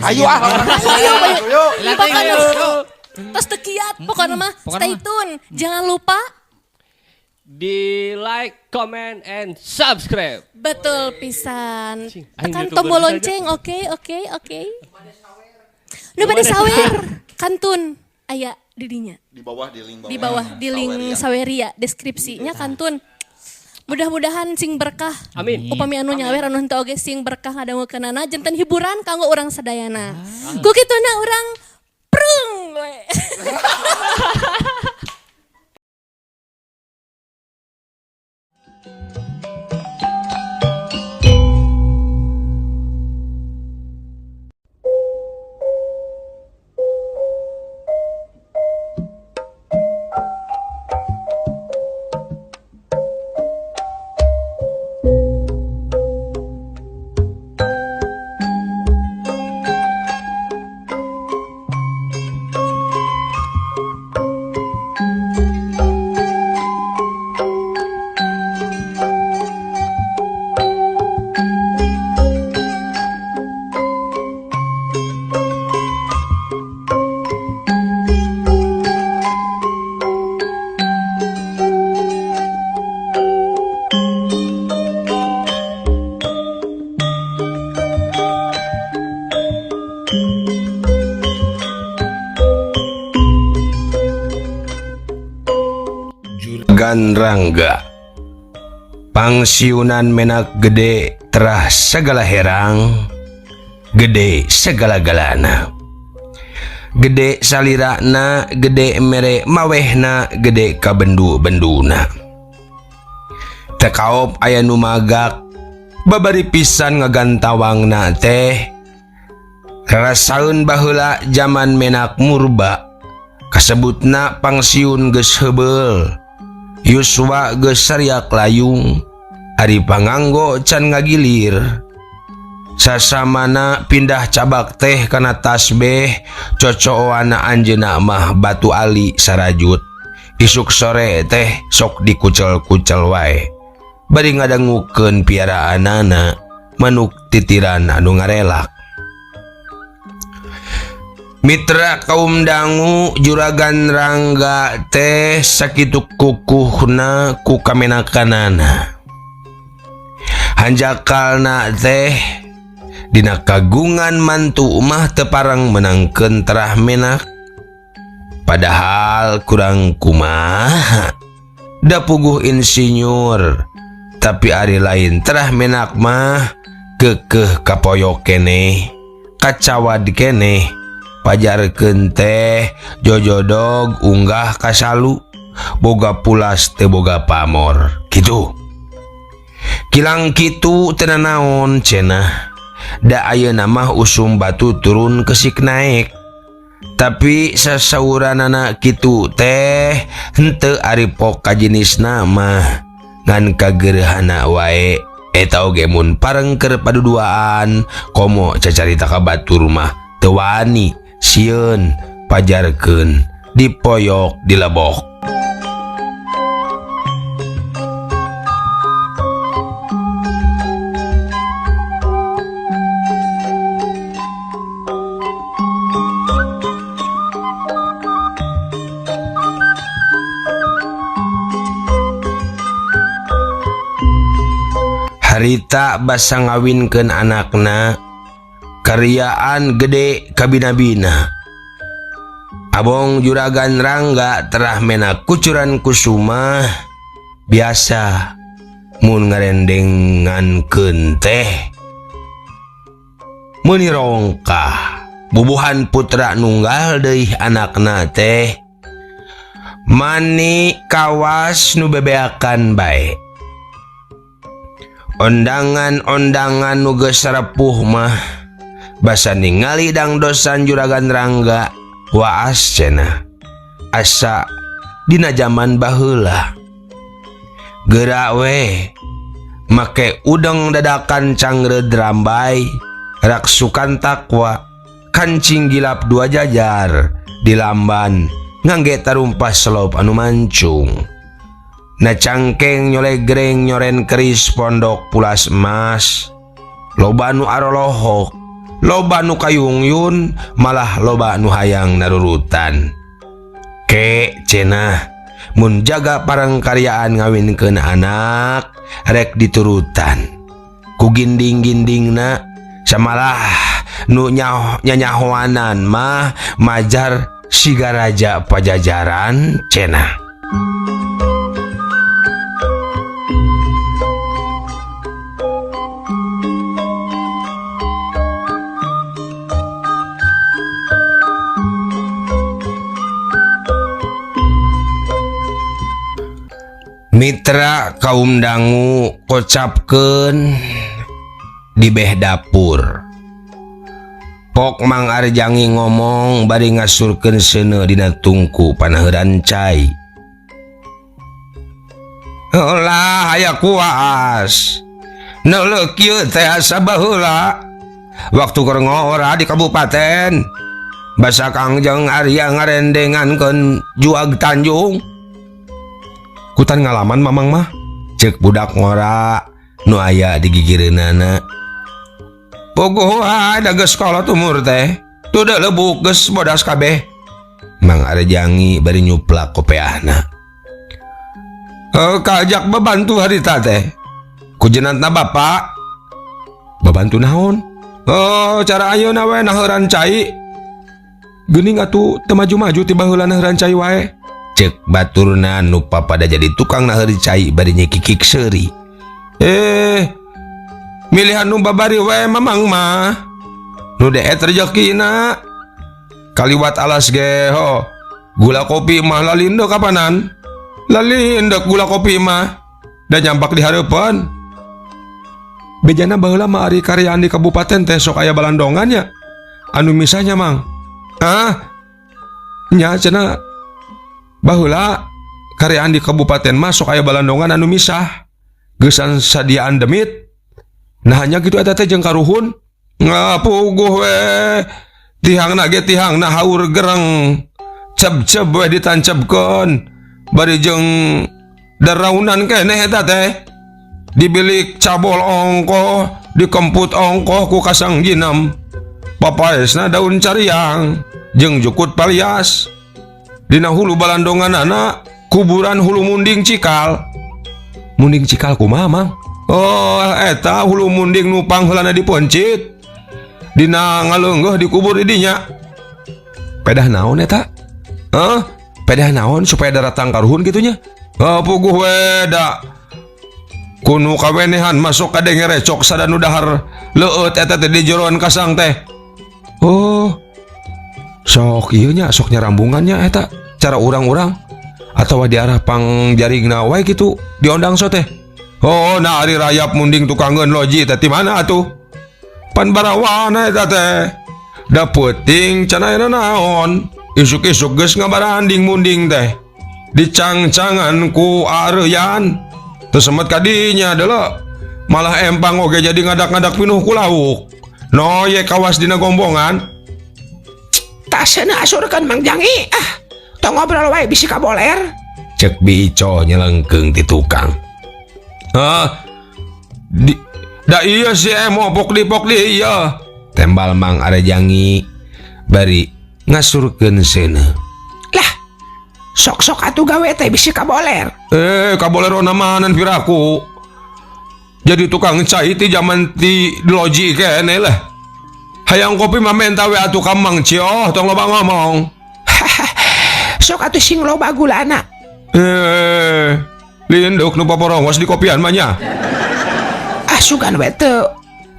Ayo Ayo. Terus tekiat pokoknya mah stay tune. Jangan lupa di like, comment, and subscribe. betul pisan. Aing Tekan YouTuber tombol saja. lonceng. Oke. Nu bade sawer. Kantun aya didinya. Di bawah di link Di bawah di link Saweria deskripsinya kantun. Mudah-mudahan sing berkah. Amin. Upami anu nyawer anu henteu oge sing berkah ngadangukeunana janten hiburan kanggo urang sadayana. Ku kituna urang prung we. Juragan Rangga pangsiunan menak gede terah segala herang, gede segala-galana, gede salirana, gede mere mawehna, gede kabendu-benduna. Tekaop aya nu magak babari pisan ngagantawangna teh rasaeun baheula zaman menak murba kasebutna pangsiun geus heubeul yuswa geus sariak layung ari panganggo can ngagilir sasamana pindah cabak teh kana tasbeh cocoana anjeunna mah batu ali sarajut isuk sore teh sok dikucel-kucel wae bari ngadangukeun piaraanana manuk titiran anu ngarelak. Mitra kaum dangu Juragan Rangga teh sakitu kukuhna ku kamenakanana. Hanjakalna teh dina kagungan mantu mah teu parang menangkeun terah menak. Padahal kurang kumaha. Da puguh insinyur, tapi ari lain terah menak mah keukeuh kapoyok keneh, kacawad keneh. Pajarkeun teh jojodog unggah kasalu boga pulas teu boga pamor kitu. Kilang kitu teu naon cenah. Da ayeuna mah usum batu turun kesik naik. Tapi sasauranana kitu teh henteu ari pok ka jenisna mah ngan kageureuhana wae. Eta oge mun pareng keur paduduaan komo cacarita ka batur mah teu wani sieun pajarkeun dipoyok dilebok. Harita basa ngawinkeun anakna karyaan gede kabina-bina. Abong Juragan Rangga terah menak kucuran kusuma biasa mun ngarendengankeun teh muni rongkah bubuhan putra nunggal deui anakna teh mani kawas nu bebeakan bae. Ondangan-ondangan nu geus sarepuh mah basa ningali dangdosan Juragan Rangga waas cenah asa dina zaman baheula. Geura we make udeng dadakan cangreud rambay rak sukan takwa kancing gilap dua jajar di lamban ngangge tarumpah selop anu mancung. Na cangkeng nyolegreng nyoren keris pondok pulas emas loba nu arolohok loba nu kayungyun malah loba nu hayang narurutan. Ke cenah mun jaga parangkaryaan ngawinkeun anak rek diturutan ku ginding-gindingna samalah nu nyanyahoanan mah majar siga raja pajajaran cenah. Mitra kaum dangu kocapkeun di beh dapur. Pok Mang Arjangi ngomong bari ngasurkeun seuneu dina tungku panaheuran cai. Ulah aya kuas. Neuleuh kieu teh asa baheula. Waktu keur ngora di kabupaten. Basa Kangjeng Arya ngarendengankeun juag Tanjung. Kutan ngalaman mamang mah cek budak ngora nu aya di gigireunana. Pogoh ada geus kolot umur teh tu da lebuk geus bodas kabeh. Mang Arjangi bari nyuplak kopeahna. Kajak babantu harita teh ku jenatna bapak. Babantu naon? Cara ayeuna we naheuran cai. Geuning atuh teu maju-maju ti baheula naheuran cai wae. Cek baturna nu papada jadi tukang naheuri cai bari nyekikik seuri. Milihan nu babari wae mamang mah nu deet rezekina. Kaliwat alas ge ho gula kopi mah lalindeu kapanan. Lalindeu gula kopi mah da nyampak di hareupeun. Bejana baheula mah ari karyaan di kabupaten teh sok aya balandongan nya anu misahnya mang. Nya cenah baheula karyaan di kabupaten mah sok aya balandongan anu misah geusan sadiaan demit. Nah hanya gitu eta teh jeung karuhun ngapuguh we tihangna ge tihangna haur gereng ceb-ceb we ditancebkeun bari jeung daraunan keneh eta teh dibilik cabol ongkoh dikemput ongkoh ku kasang jinam papaesna daun cariang jeung jukut palias. Dina hulu balandongan anak kuburan hulu munding cikal. Munding cikal kumaha mang? Eta hulu munding nu pangheulana diponcit dina ngaleunggeuh dikubur di dinya. Pedah naon eta? Pedah naon supaya daratang karuhun gitunya? Puguh we da kunu kawenehan masuk kade ngerecok sadanu dahar leueut eta teh di jeroan kasang teh. Sok ieu nya sok nyarambungannya eta cara urang-urang atawa di arah pangjaringna wae kitu diondang so teh. Na ari rayap munding tukangeun loji teh ti mana atuh? Pan barawana eta teh. Da peuting can ayeuna naon? Isuk-isuk geus ngabaranding munding teh. Dicang-cangan ku areuyan. Teu semet ka dinya deuleu. Malah empang oge jadi ngadak-ngadak pinuh ku lauk. Noye kawas dina gombongan. Tasena asurkeun Mang Jangi. Tong ngobrol wae bisi kaboler. Cek Bico nyelengkeung ti tukang. Da iya si emo pok di iya. Tembal Mang Arjangi bari ngasurkeun seuneu. Lah, sok-sok atuh gawe teh bisi kaboler. Kaboler onamanan piraku. Jadi tukang cai ti zaman ti loji kene lah. Hayang kopi mah menta we atuh ka Mang Cio, tong loba ngomong. Sok atuh sing loba gulana. Linduk nu paporongos di kopian mah nya. Sugan we teu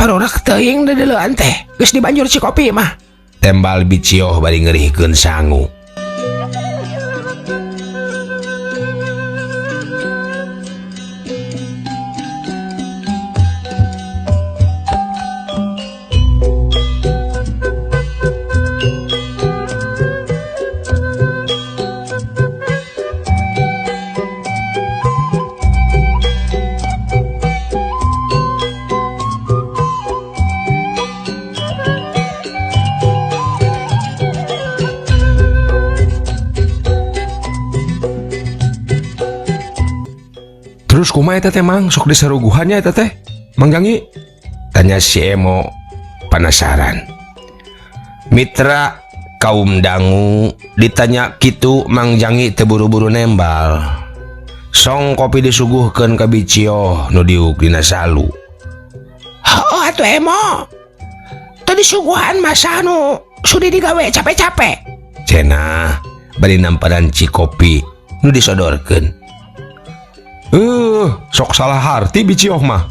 parorak teuing deuleuan teh. Geus dibanjur si kopi mah. Tembal Bicio bari ngeurihkeun sangu. Terus kumaha eta teh Mang sok disaruguhannya eta teh Mang Jangi? Tanya si Emo penasaran. Mitra kaum dangu ditanya kitu Mang Jangi teburu-buru nembal. Song kopi disuguhkeun ka Bicio nu diuk dina salu. Oh atuh emo. Tadi suguhan masa nu sudi digawe capek-capek. Cenah bari namparan ci kopi nu disodorkeun. Sok salah harti Bicio mah.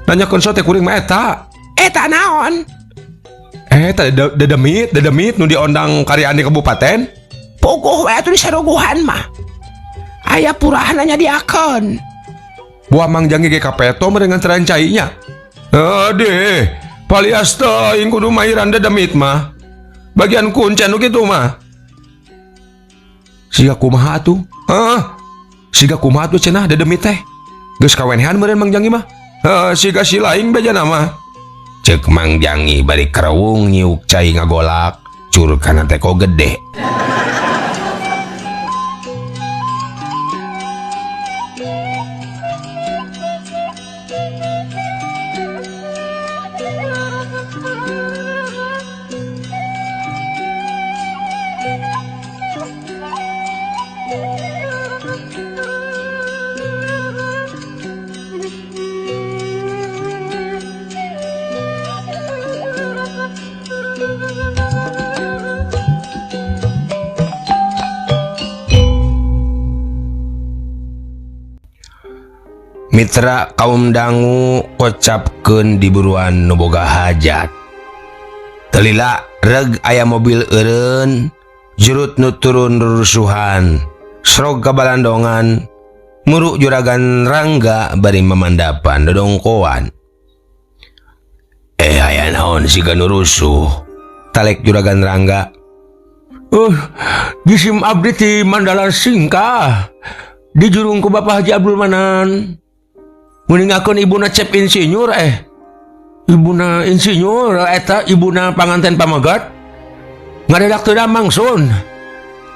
Nanyakeun sote kuring mah eta. Eta naon? Eta dedemit nu diondang karyaan di kabupaten. Puguh we atuh disaruguhan mah. Aya purahan nanya diakon. Buah Mang Jangi ge kapeto merengan terancainya. Deh, palias teuing kudu mairan dedemit mah. Bagian kuncen nu kitu mah. Siga kumaha atuh? Siga kumaha atuh cenah dedemit teh? Geus kawenehan meureun Mang Jangi mah. Siga si laing bejana mah. Cek Mang Jangi bari kereung nyiuk cai ngagolak, cur kana teko gede. Mitra kaum dangu kocapkeun di buruan nu boga hajat. Telila reg aya mobil eureun, jurut nu turun rurusuhan, srog kabalandongan, muru juragan Rangga bari memandapan dodongkoan. Aya naon siga nu rusuh? Talek juragan Rangga. Gisim abdi ti Mandala Singkah. Dijurung ku Bapak Haji Abdul Manan. Meningakeun ibuna cep insinyur Ibuna insinyur eta ibuna panganten pamagat. Ngadadak teu damang sun.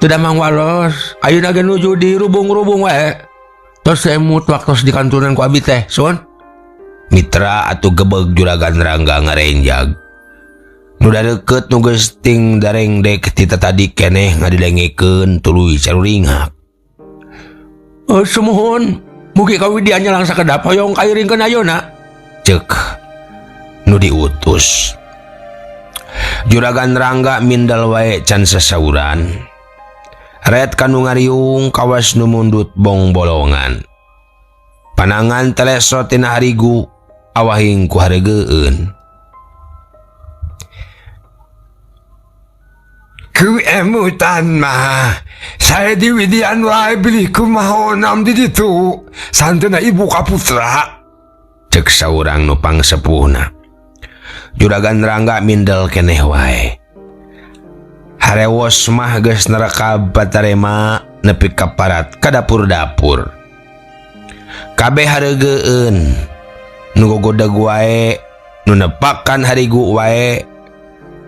Teu damang walos. Ayeuna ge nuju di rubung-rubung wae. Tos emut waktos di kantunan ku abi teh, sun. Mitra atuh gebeg juragan Rangga ngarenjag. Nu dadeukeut nu geus ting darengdek ti tadi keneh ngadilengekeun tuluy caruringak. Sumuhun. Mugi kawidian nyalang sakedap hoyong kairingkeun ayeuna. Ceuk nu diutus. Juragan Rangga mindal wae can sasauran. Ret kanu ngariung kawas nu mundut bong bolongan. Panangan teleso tina harigu awahing ku hareugeun. Ku emutan mah. Saya di Widian wae beli kumahonam di ditu. Santuna ibu kaputra. Cek saurang nu pangsepuhna. Juragan Rangga mindel keneh wae. Harewos mah geus nerekab patarema nepi ka parat ka dapur-dapur. Kabeh hareugeun. Nu gogodeg wae, nu nepakan harigu wae.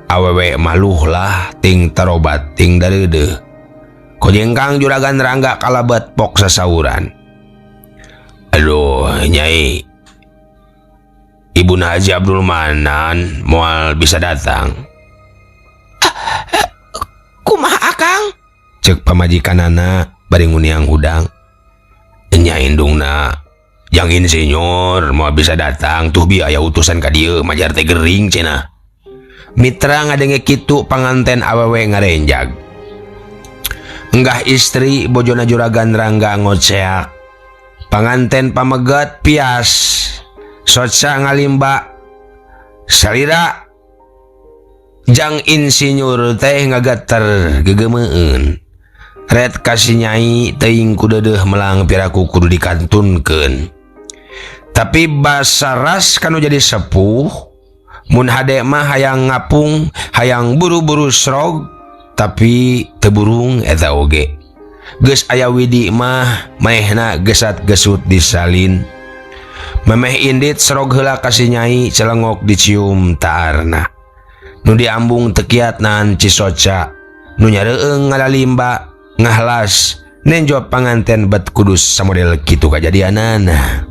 Awewe maluh lah ting tarobat ting dareudeuh. Kojengkang juragan Rangga kalabet pok sasauran. Aduh Nyai, Ibuna Haji Abdul Manan moal bisa datang. Kumaha akang? Cek pamajikanana bari nguniang hudang. Nyai indungna yang insinyur moal bisa datang tuh bi aya utusan ka dieu majar teh gering cenah. Mitra ngadenge kitu panganten awewe ngarenjag. Enggah istri bojona juragan Rangga ngoceak. Panganten pamegat pias. Soca ngalimba. Salira. Jang insinyur teh ngagater gegemeun. Ret kasih Nyai teuing ku deudeuh melang piraku kudu dikantunkeun. Tapi basa ras kanu jadi sepuh. Mun hade mah hayang ngapung, hayang buru-buru srog, tapi teburung eta oge. Geus aya widi mah maehna gesat gesut disalin. Memeh indit srog heula kasih Nyai celengok dicium taarna. Nu diambung tekiat nahan cisoca, nu nyareueung ngalalimba, ngahlas, nenjot panganten bet kudus samodel kitu kajadianana.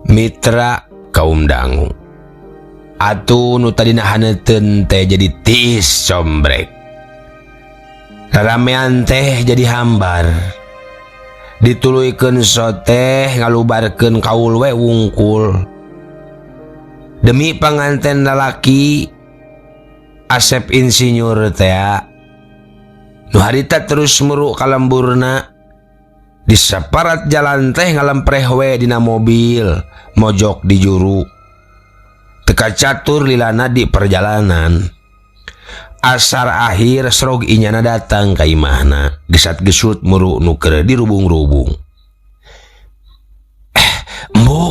Mitra kaum dangu, atuh nu tadi haneuteun teh jadi tiis combrek. Raramean teh jadi hambar. Dituluykeun soteh ngalubarkeun kaul we wungkul. Demi panganten lalaki Asep insinyur teh nu harita terus meru kalemburna. Di saparat jalan teh ngalempreh we dina mobil mojok di juru. Teka catur lilana di perjalanan. Asar akhir srog inyana datang ka imahna. Gesat gesut meru nu keur dirubung-rubung. Mbu,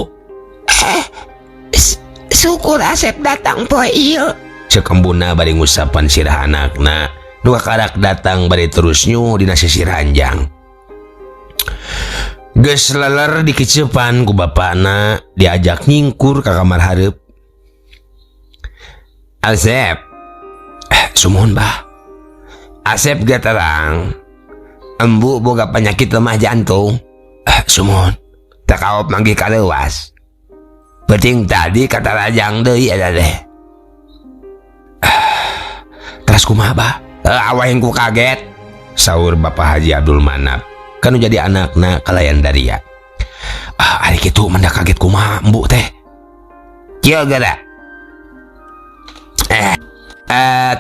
syukur Asep datang poe ieu. Ceuk embuna bari ngusapan sirah anakna. Nu karak datang bari terus nyuh dina sisi ranjang. Geus leler dikecepan ku bapana, diajak nyingkur ka kamar hareup. Asep, sumuhun bah. Asep ge terang, embu boga penyakit lemah jantung. Sumuhun, tak kaop manggih kaleuwas. Penting tadi kata rajang deui eta teh. Terus kumaha bah? Awah yang ku kaget, saur Bapak Haji Abdul Manap. Kanu jadi anakna kalayan Daria. Ari kitu mendak kaget kumaha embu teh. Kieu gara.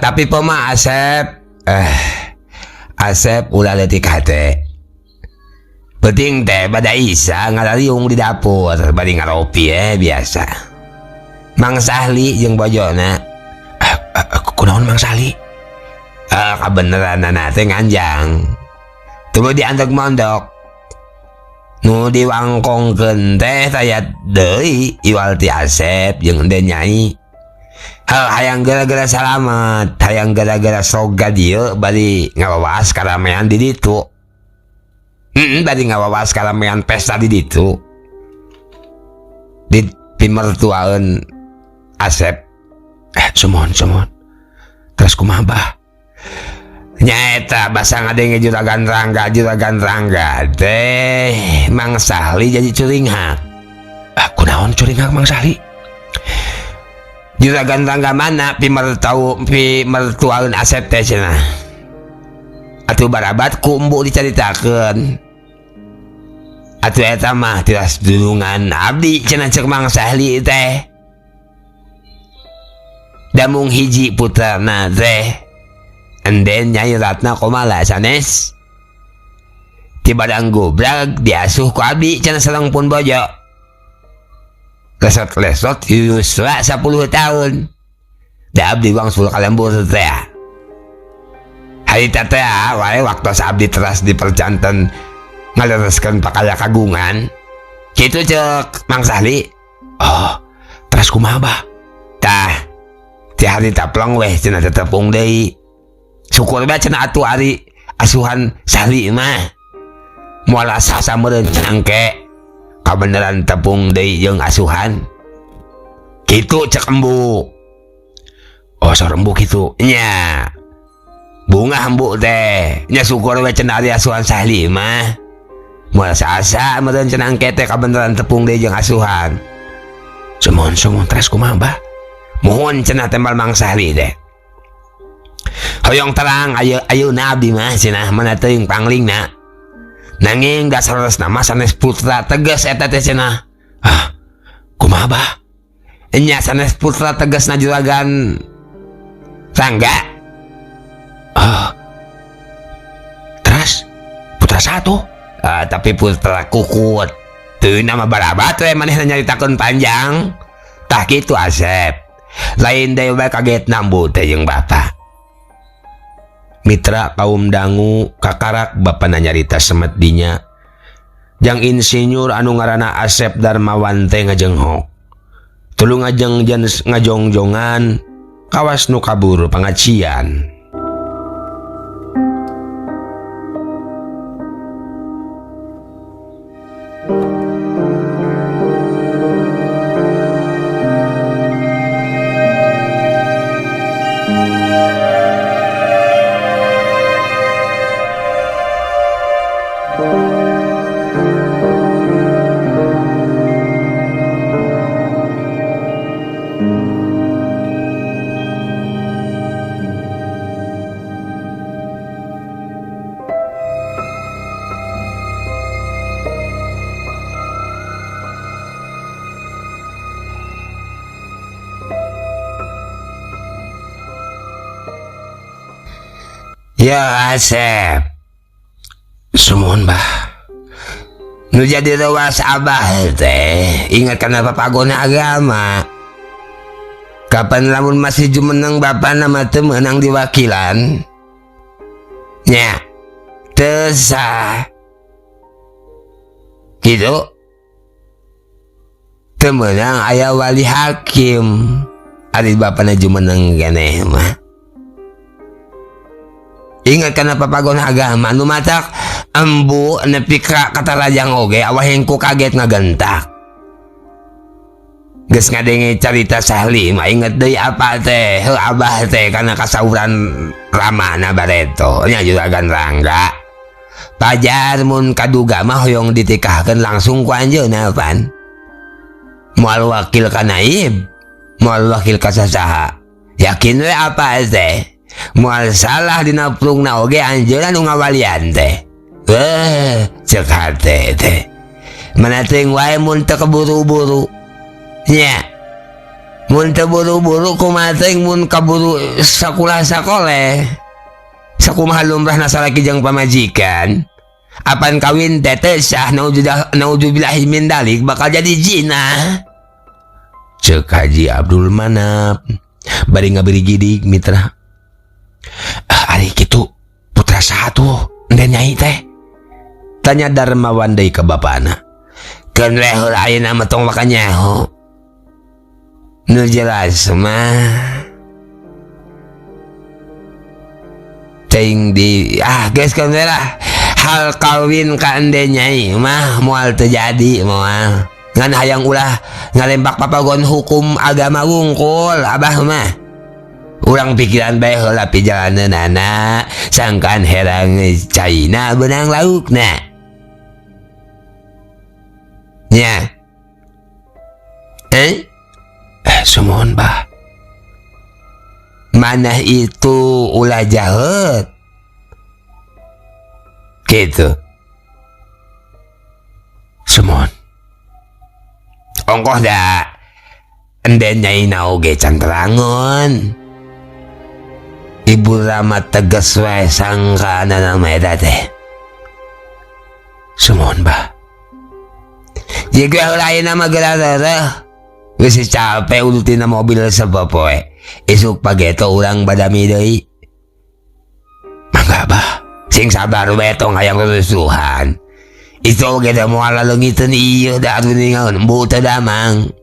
Tapi pema Asep. Asep ulah leutik hate. Penting teh bada Isa ngalariung di dapur bari ngaropi biasa. Mang Sahli jeung bojona. Kunaon Mang Sahli? Kabeneran teh nganjang. Tunggu diantek mondok. Nu diwangkongkeun teh tayat deui iwal ti Asep jeung Enden Nyai. Hayang gara-gara salamet, hayang gara-gara soga dieu bari ngawawas karamean di ditu. Bari ngawawas karamean pesta di ditu. Di pimertuaeun Asep. Sumuhun. Terus kumaha bah? Nyaeta basa ngadenge juragan rangga teh Mang Sahli jadi curing hak. Kunaon curing hak Mang Sahli? Juragan rangga mana pimertuaeun Asep teh cenah. Atuh barabat ku embu dicaritakeun. Atuh eta mah tiras dulungan abdi cenah ceuk Mang Sahli teh. Da mung hiji putrana teh Enden Nyai Ratna Komala sanes tibadang gobrak diasuh ku abdi cenah sareng pun bojo. Lesot yuswa 10 tahun. Da abdi wangsul kalembur teh. Harita teh wae waktos abdi teras di perjanten ngalereskeun pakalya kagungan. Kitu ceuk Mang Sahli. Oh, teras kumaha bah? Tah, ti harita plong weh cenah tetepung deui. Syukur bae cenah atuh ari asuhan Sahli mah. Moal asa sameureun cangke. Kabeneran tepung deui jeung asuhan. Kitu cek embu. Oh, sor embu kitu. Nya. Bunga embu teh. Nya syukur bae cenah ari asuhan Sahli mah. Moal asa meureun cangke teh kabeneran tepung deui jeung asuhan. Sumuhun terus kumaha bah? Mohon cenah tembal Mang Sahli teh. Hoyong terang ayeuna abdi mah cenah mana teuing panglingna. Nanging dasaresna mah sanes putra tegas eta teh cenah. Kumaha bah? Nya sanes putra tegasna juragan Rangga. Terus putra satu. Tapi putra kukut. Teu nama barabat we manehna nyaritakeun panjang. Tah kitu Asep. Lain deui bae kagetna embu teh jeung bapa. Mitra kaum dangu kakarak bapana nyarita semet dinya. Jang insinyur anu ngaranna Asep Darmawan teh ngajenghok. Tuluy ngajongjongan kawas nu kabur pangacian. Ya Asep. Sumun bah. Nu jadi rewas abah teh. Ingat kana papagona agama. Kapan lamun masih jumeneng bapak nama teu meunang diwakilan. Nya. Teu sah. Gitu. Teu meunang aya wali hakim. Ari bapana jumeneng keneh mah. Ingat kana papagona agama nu matak embu nepi ka kata lajang oge awah hengku kaget ngagentak. Geus ngadenge carita Sahli mah inget deui apa teh heuh abah teh kana kasauran ramana bareto nya juragan Rangga. Pajar mun kaduga mah hoyong ditikahkeun langsung ku anjeunna pan. Moal wakil ka naib, moal wakil ka sasaha. Yakin we apa teh? Moal salah dina prungna oge anjeunna nu ngawalian teh. Cek hate teh. Mana teuing wae mun teu keburu-buru. Nya. Mun teu buru-buru kumaha teuing mun kaburu sakulah-sakoleh. Sakumaha lumrahna salaki jeung pamajikan. Apan kawin teh teu sah naudzubillahi min dalik bakal jadi zina. Cek Haji Abdul Manap. Bari ngaberi gidig mitra. Ari kitu putra saha tuh enden nyai teh? Tanya Darmawan deui ka bapana. Keun we heula ayeuna mah tong maka nyaho. Nu jelas mah teuing di geus keun we lah. Hal kawin ka enden nyai mah moal teu jadi moal. Ngan hayang ulah ngalembak papagon hukum agama wungkul abah mah. Urang pikiran bae heula pijalaneunana sangkan herang caina benang laukna. Nya. Sumohon bah. Manah itu ulah jahat. Gitu. Sumohon. Ongkoh da enden nyai na oge can terangon. Ibu Rama tegas wae sangka anak meda teh. Sumohon bah. Jika lain nama gelar-gelar geus capek ulutina mobil sebab we. Isuk pageto urang badami deui. Mangga bah. Sing sabar we tong hayang rusuhan. Itu oge da moal leungiteun ieu da atuh ningaun embu teu damang.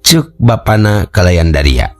Cuk bapana kalayan Daria.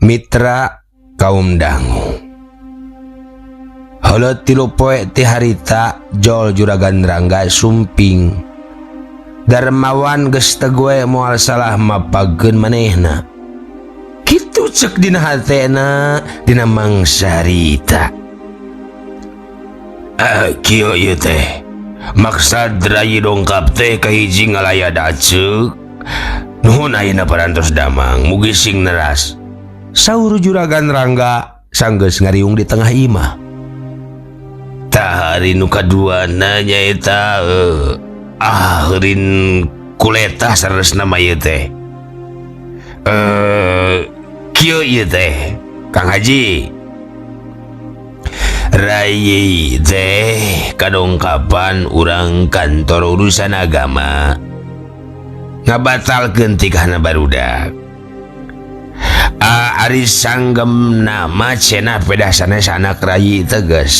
Mitra kaum dangu. Halo 3 poe ti harita jol juragan Rangga sumping. Darmawan geus teu gue moal salah mapagkeun manehna. Kitu cek dina hatena dina mangsarita. Kieu ieu teh maksad rai dongkap teh ka hiji ngalayad aceu. Nuhun ayeuna parantos damang mugi sing neras. Saur Juragan Rangga sanggeus ngariung di tengah imah. Tah hari nu kaduana nyaeta heurin kuleta saresna mah ieu teh. Kieu ieu teh Kang Haji. Rai teh kadongkapan urang kantor urusan agama ngabatalkeun tikahna barudak. Ari sanggem nama cenah pedah sanes anak rai tegas.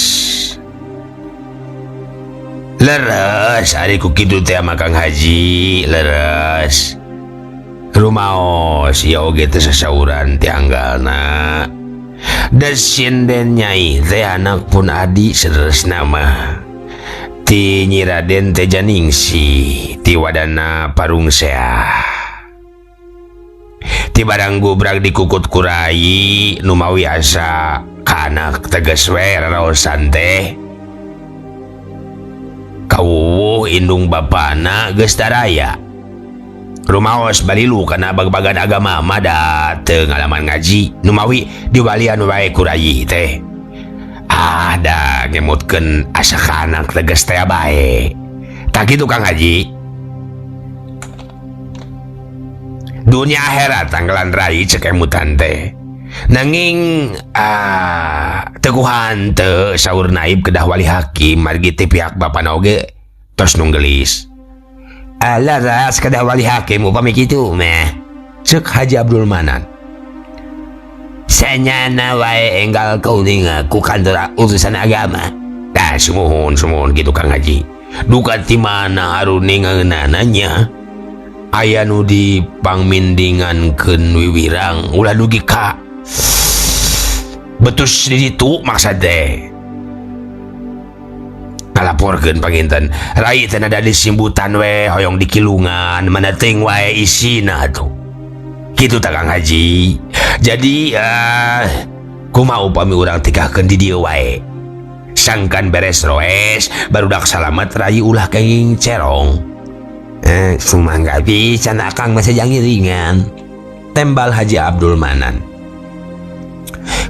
Leres ari ku kitu teh mah Kang Haji, leres. Rumaos ieu oge teh sasauran ti anggalna. Da sinden Nyai teh anak pun adi sederesna mah. Ti Nyi Raden teh Janingsi ti wadana Parungseah. Ti barang gubrak dikukut kurai nu mawi asa ka anak teges we raraosan teh. Kawuh indung bapana geus taraya. Rumaos balilu kana bag-bagan agama mah da teu ngalaman ngaji nu mawi diwalian wae kurai teh. Da ngemutkeun asa ka anak teges teh bae. Tak kitu Kang Haji. Dunia akhirat tanggalan rai cek emutan teh. Nanging teguhan teu saur naib kedah wali hakim margi ti pihak bapana oge tos nunggelis. Laras kedah wali hakim upami kitu meh. Cek Haji Abdul Manan. Sanyana wae enggal kauninga ku kantor urusan agama. Dah sumuhun gitu Kang Haji. Duka ti mana aruning nanya. Aya nu di pangmindingankeun wiwirang ulah dugi ka. Betus di ditu maksad teh. Ngalaporkeun panginten rai teh ada disimbutan we hoyong dikilungan mana teuing wae isina tuh. Kitu tah Kang Haji. Jadi kumaha upami urang tikahkeun di dieu wae. Sangkan beres roes barudak salamet rai ulah kenging cerong. Sumangga bisa nak Kang masih jangan ringan. Tembal Haji Abdul Manan.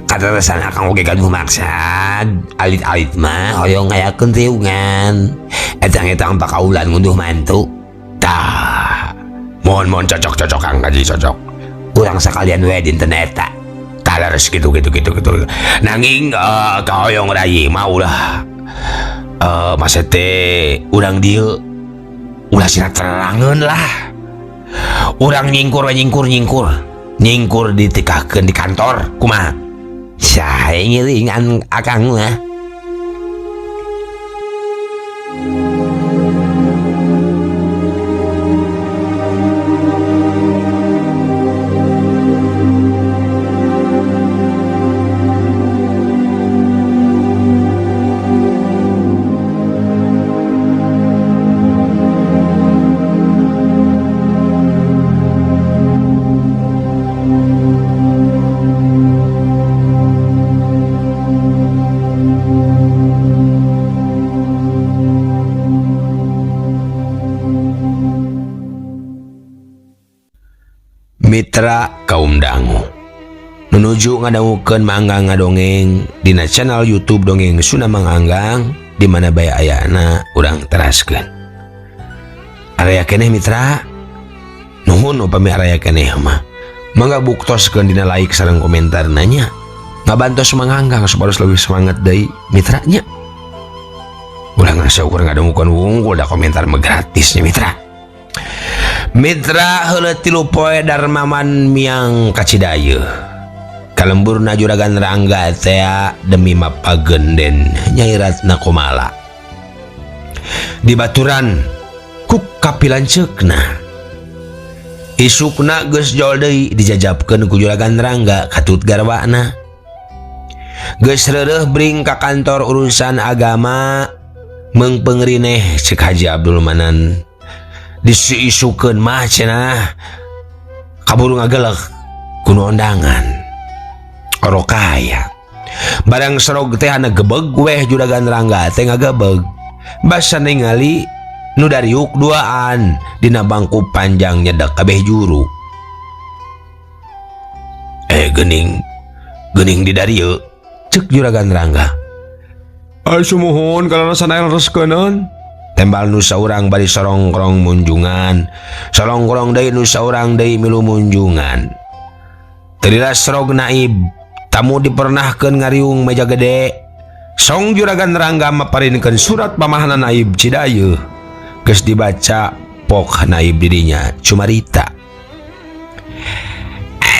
Kata resana Kang oge gaduh maksad alit-alit mah hoyong ngayakeun riungan. Etang-etang pakaulan ngunduh mantu. Tah. Mohon cocok Kang Haji cocok. Urang sakalian we dinten eta. Tah leres gitu. Nanging kahoyong rai mah ulah masa teh urang dieu ulah sina terangeun lah. Urang nyingkur ditikahkeun di kantor kumaha? Sae ngiringan akang mah. Mitra kaum dangu menuju ngadangukeun manggang ngadongeng dina channel YouTube Dongeng Sunda Manganggang di mana bae ayana urang teraskeun. Area keneh mitra nuhun upami area keneh mah mangga buktoskeun dina like sareng komentar nanya ngabantos manganggang supaya lebih semangat deui mitranya. Ulah ngasyukur ngadangukeun wungkul da komentar mah gratisnya mitra. Mitra heula 3 poe Darmaman miang kacidayeuh. Kalemburna Juragan Rangga teh demi mapageun den Nyai Ratna Komala. Dibaturan ku kapilanceukna. Isukna geus jol deui dijajabkeun ku Juragan Rangga katut garwana. Geus reureuh bring ka kantor urusan agama meung pengrineh cek Haji Abdul Manan. Disiisukeun mah cenah kaburu ngageleg kuno undangan orok kaya barang serog teh ana gebeg weh Juragan Rangga teh ngagebeg basa ningali nu dariuk duaan dina bangku panjang nyedek kabeh juru gening di darieu cek Juragan Rangga sumuhun kalana sanael reskeun tembal nu saurang bari sorongkrong munjungan sorongkrong deui nu saurang deui milu munjungan terila serog naib tamu dipernahkeun ngariung meja gede song Juragan Rangga maparinkeun surat pamahana naib Cidayu geus dibaca pok naib dirinya cumarita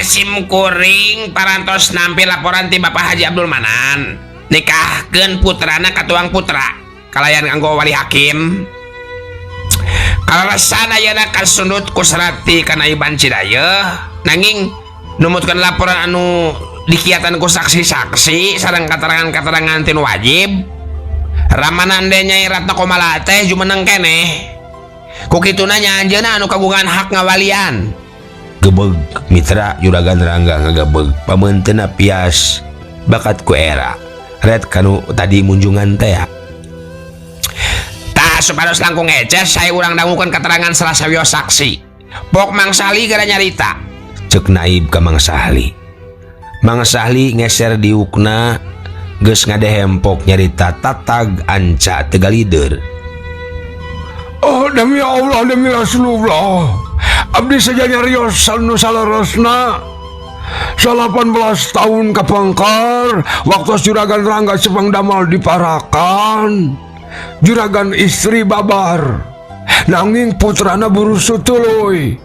Sim kuring parantos nampi laporan ti Bapak Haji Abdul Manan nikahkeun putrana ka tuang putra kalayan nganggo wali hakim alasan ayeuna kasundut ku serati kana Iban Cidayu nanging numutkeun laporan anu dikiatan ku saksi-saksi sareng katerangan-katerangan tinu wajib ramanan de Nyai Ratna Komala teh jumeneng keneh ku kituna nyanjeuna anu kagungan hak ngawalian gebeg mitra Juragan Rangga ngagebeg pamenteuna pias bakat ku era red kanu tadi munjungan teh tah supados langkung eces saya urang dangukeun keterangan salah sawios saksi pok Mang Sahli gara nyarita cek naib ka Mang Sahli Mang Sahli ngeser diukna geus ngadehempok nyarita tatag anca tegalider demi Allah demi Rasulullah abdi saja nyarios nu salerosna 18 tahun kapangkar waktu Juragan Rangga Sepang Damal diparakan Juragan istri babar nanging putrana burusu tuluy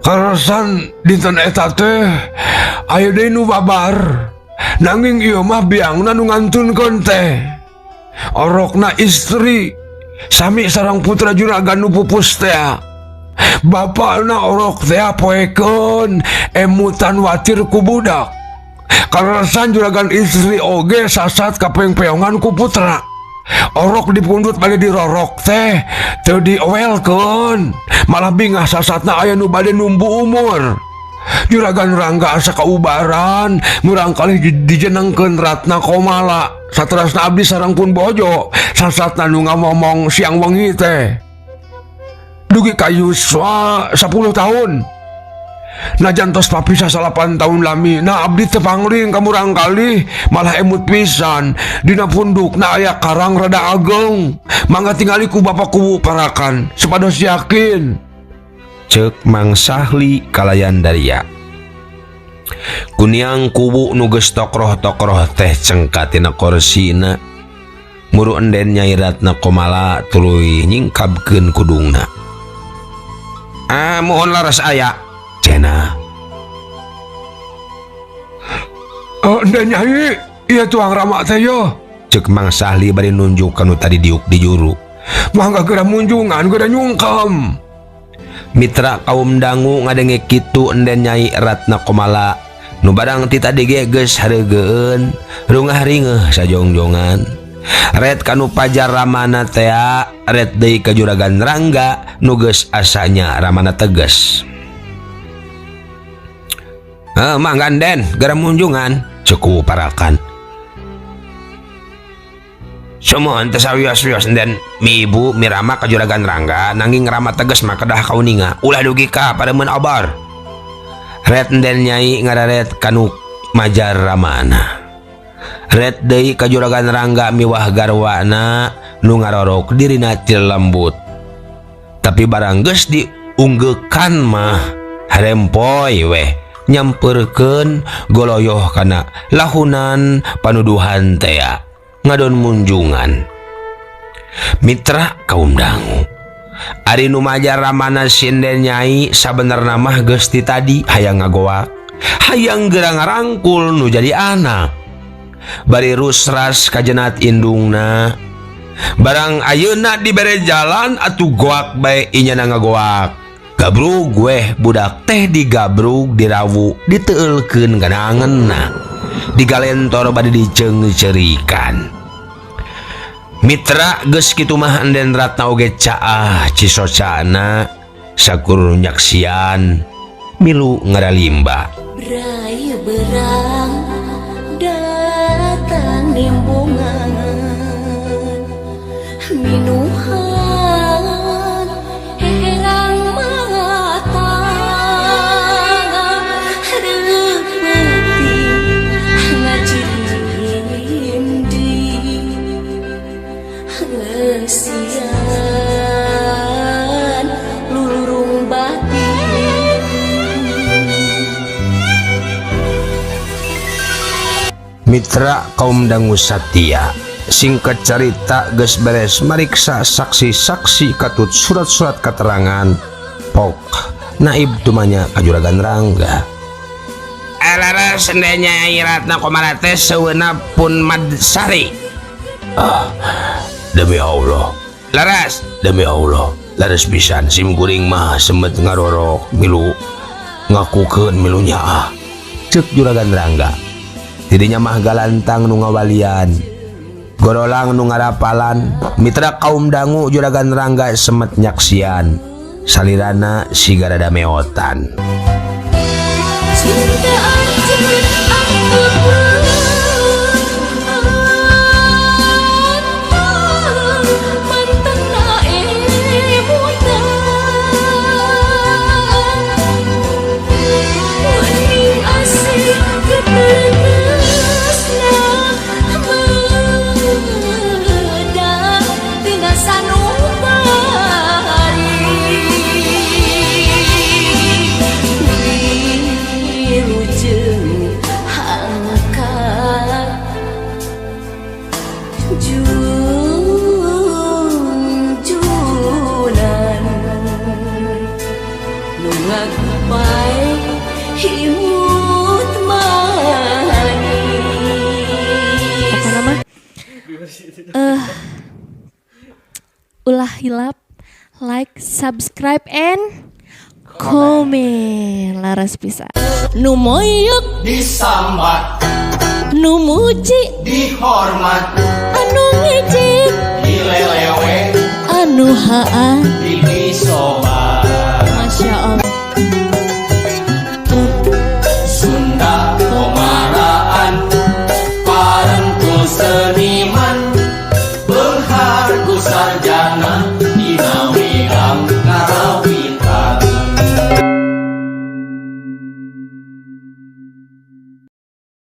karasan dinten eta teh aya deui nu babar nanging ieu mah biangna nu ngantunkeun teh orokna istri sami sareng putra Juragan nu pupus teh bapakna orok teh poekeun emutan watir ku budak karasan Juragan istri oge sasat kapeng-peongan ku putra orok dipundut bade dirorok teh teu diowelkeun malah bingah sasatna aya nu bade numbu umur Juragan Rangga asa kaubaran murangkalih dijenengkeun Ratna Komala saterasna abdi sareng pun bojo sasatna nu ngomong siang wengi teh dugi ka yuswa 10 tahun najan tos papisah 8 tahun lami na abdi teu pangling ka murangkalih malah emut pisan dina pundukna aya karang rada ageng mangga tingali ku bapakku parakan supados yakin cek Mang Sahli kalayan daria kuniang kubu nu geus tokroh-tokroh teh cengkat tina korsina muru enden Nyai Ratna Komala tuluy nyingkabkeun kudungna mohon laras aya cenah enden Nyai ieu tuang rama teh yo cek Mang Sahli bari nunjuk kanu tadi diuk di juru mangga geura munjungan geura nyungkem mitra kaum dangu ngadenge kitu enden Nyai Ratna Komala nu barang ti tadi ge geus hareugeun rungah ringeuh sajongjongan red kanu pajar ramana teh red deui ka Juragan Rangga nu geus asanya ramana tegas mangga den geura munjungan ceuk parakan Sumohon teu sawios-wios den mi ibu mirama ka Juragan Rangga nanging rama tegas mah kedah kauninga ulah dugi ka paremeun obar red den Nyai ngararet kanu majar ramana red deui ka Juragan Rangga miwah garwana nu ngarorok dirina til lembut tapi barang geus diunggekan mah harempoy weh nyampeurkeun goloyoh kana lahunan panuduhan teh ngadon munjungan mitra kaum dangu ari nu majar ramana sinden Nyai sabenerna mah geus ti tadi hayang ngagoak hayang geura ngarangkul nu jadi anak bari rusras kajenat indungna barang ayeuna dibere jalan atuh goak bae inyana ngagoak gabrug weh budak teh digabrug dirawu diteueulkeun ganangenna digalentor bade diceung-ceurikan mitra geus kitu mah enden Ratna oge caah cisocana sakur nyaksian milu ngaralimba Rayu berang datang nimbungan minuhan herang mata repeti ngajim di ngesian lulurung batin. Mitra kaum dangu satya, singkat cerita geus beres mariksa saksi-saksi katut surat-surat keterangan pok naib tumanya ka Juragan Rangga. Laras sendanya iratna komara teh seuna pun madsari. Demi Allah, Laras, demi Allah, laras pisan sim kuring mah semet ngarorok milu ngakukeun milunya Cek Juragan Rangga. Tidinya mah galantang nu ngawalian, gorolang nu ngarapalan. Mitra kaum dangu Juragan Rangga semet nyaksian, salirana sigara dameotan. Cinta anjir aku mantan naemutan waning asik keteresna medang tina sanubari wilujeng angkat junjunan nu ngakupai himut manis. Apa nama? Ulah hilap, like, subscribe, and komen. Laras pisan. Nu moyok Disambat, nu muji, dihormat, anu ngijik, dilelewe, anu haan, dibisobat.